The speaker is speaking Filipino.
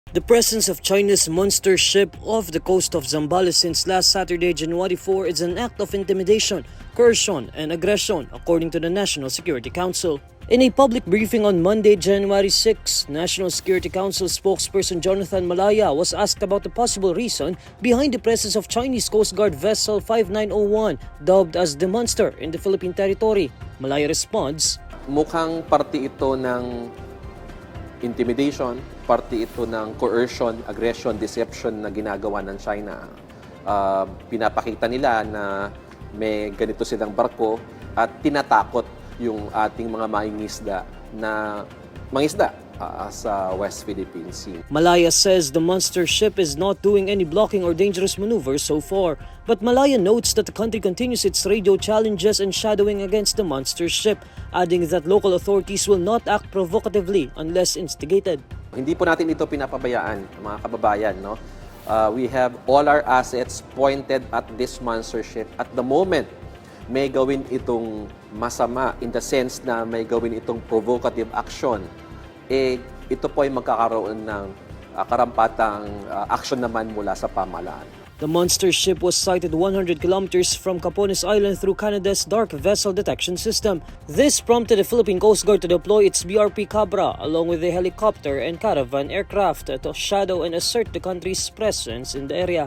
The presence of China's monster ship off the coast of Zambales since last Saturday, January 4, is an act of intimidation, coercion, and aggression, according to the National Security Council. In a public briefing on Monday, January 6, National Security Council spokesperson Jonathan Malaya was asked about the possible reason behind the presence of Chinese Coast Guard vessel 5901, dubbed as the Monster, in the Philippine territory. Malaya responds, Mukhang parte ito ng intimidation, parte ito ng coercion, aggression, deception na ginagawa ng China. Pinapakita nila na may ganito silang barko at tinatakot yung ating mga mangingisda na mangisda sa West Philippine Sea. Malaya says the monster ship is not doing any blocking or dangerous maneuvers so far, but Malaya notes that the country continues its radio challenges and shadowing against the monster ship, adding that local authorities will not act provocatively unless instigated. Hindi po natin ito pinapabayaan, mga kababayan. No? We have all our assets pointed at this monster ship. At the moment, may gawin itong masama in the sense na may gawin itong provocative action, ito po ay magkakaroon ng karampatang action naman mula sa pamahalaan. The monster ship was sighted 100 kilometers from Capones Island through Canada's Dark Vessel Detection System. This prompted the Philippine Coast Guard to deploy its BRP Cabra along with a helicopter and caravan aircraft to shadow and assert the country's presence in the area.